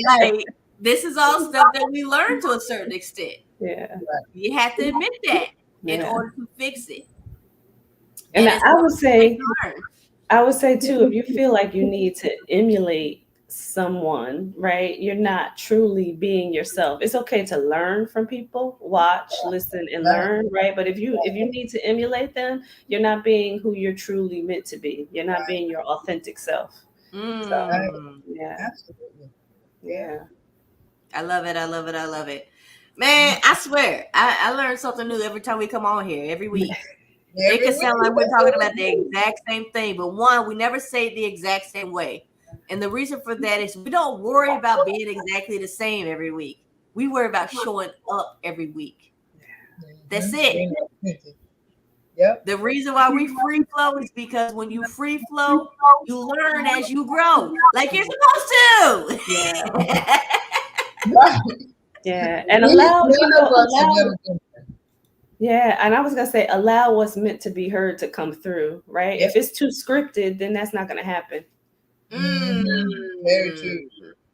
Like, this is all stuff that we learn to a certain extent. Yeah. You have to admit that in order to fix it. And I would say too, if you feel like you need to emulate someone, right, you're not truly being yourself. It's okay to learn from people, watch, listen, and learn, right? But if you need to emulate them, you're not being who you're truly meant to be. You're not being your authentic self. So, yeah. Absolutely. Yeah. I love it. I love it. I love it. Man, I swear, I learn something new every time we come on here, every week. It can sound like we're talking about the exact same thing, but one, we never say it the exact same way. And the reason for that is we don't worry about being exactly the same every week. We worry about showing up every week. That's it. Yep. The reason why we free flow is because when you free flow, you learn as you grow, like you're supposed to. Yeah. Right. Yeah. And allow, allow. Yeah, and I was gonna say allow what's meant to be heard to come through, right? Yep. If it's too scripted, then that's not gonna happen. Very true.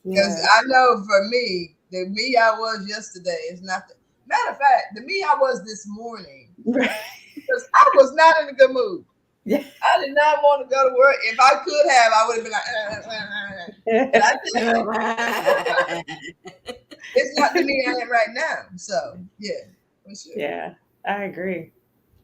Because I know for me, the me I was yesterday is not the matter of fact, the me I was this morning. Right. Because I was not in a good mood. Yeah. I did not want to go to work. If I could have, I would have been like, I it's not the me I am right now. So yeah, for sure. Yeah, I agree.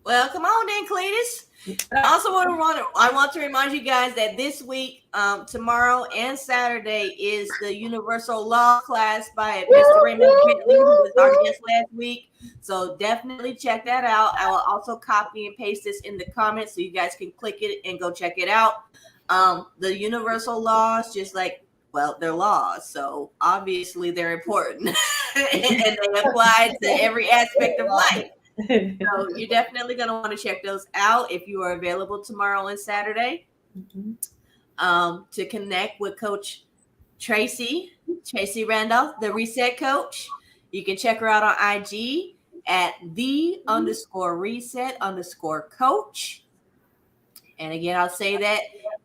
Well, come on then, Cletus. I also want to remind you guys that this week, tomorrow and Saturday is the Universal Law class by Mr. Raymond Bentley, who was our guest last week. So definitely check that out. I will also copy and paste this in the comments so you guys can click it and go check it out. The Universal laws, just like, well, they're laws, so obviously they're important and they apply to every aspect of life. So you're definitely going to want to check those out if you are available tomorrow and Saturday. To connect with Coach Tracie Randolph, the Reset Coach. You can check her out on IG at _reset_coach. And again, I'll say that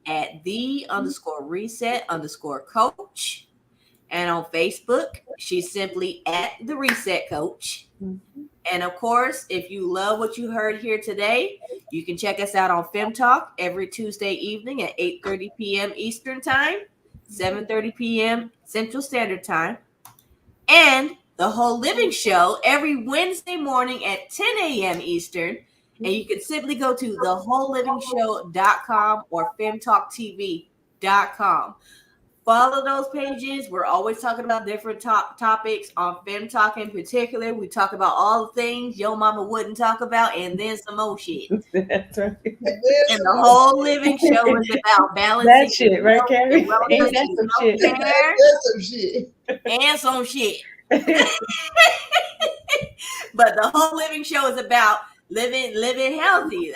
at _reset_coach. And on Facebook, she's simply at the Reset Coach. And of course, if you love what you heard here today, you can check us out on Fem Talk every Tuesday evening at 8:30 p.m. Eastern Time, 7:30 p.m. Central Standard Time, and The Whole Living Show every Wednesday morning at 10 a.m. Eastern. And you can simply go to thewholelivingshow.com or femtalktv.com. Follow those pages. We're always talking about different topics. On Fem Talk in particular, we talk about all the things your mama wouldn't talk about and then some more shit. That's right. And The Whole Living Show is about balancing that shit, right, Carrie? Ain't that some shit? And some shit. But The Whole Living Show is about living healthy,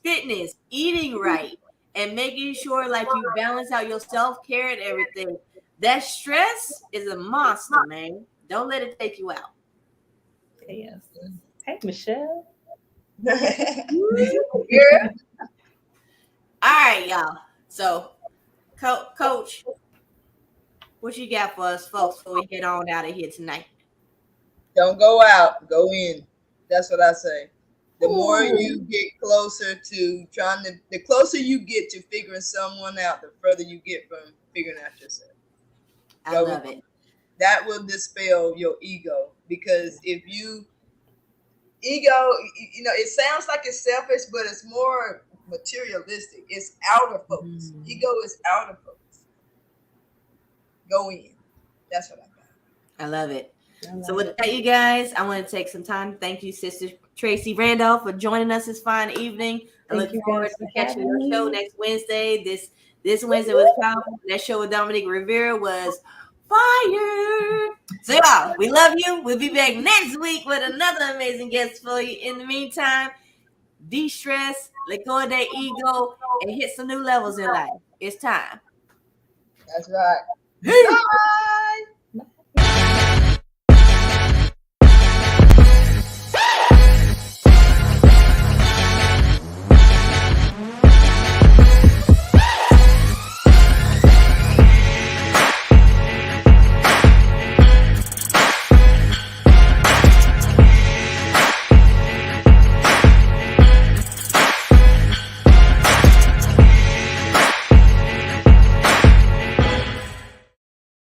fitness, eating right, and making sure like you balance out your self-care and everything. That stress is a monster, man. Don't let it take you out. Yes. Hey, Michelle. Yeah. All right, y'all. So, Coach, what you got for us, folks, before we get on out of here tonight? Don't go out, go in. That's what I say. The more you get closer to the closer you get to figuring someone out, the further you get from figuring out yourself. I love it. That will dispel your ego, because if ego, it sounds like it's selfish, but it's more materialistic. It's outer focus. Ego is outer focus. Go in. That's what I got. I love it. So with that, you guys, I want to take some time to thank you, Sister Tracie Randolph, for joining us this fine evening. I look forward to catching your show next Wednesday. This Wednesday was powerful. That show with Dominique Rivera was fire. So y'all, we love you. We'll be back next week with another amazing guest for you. In the meantime, de-stress, let go of that ego, and hit some new levels in life. It's time. That's right. Bye.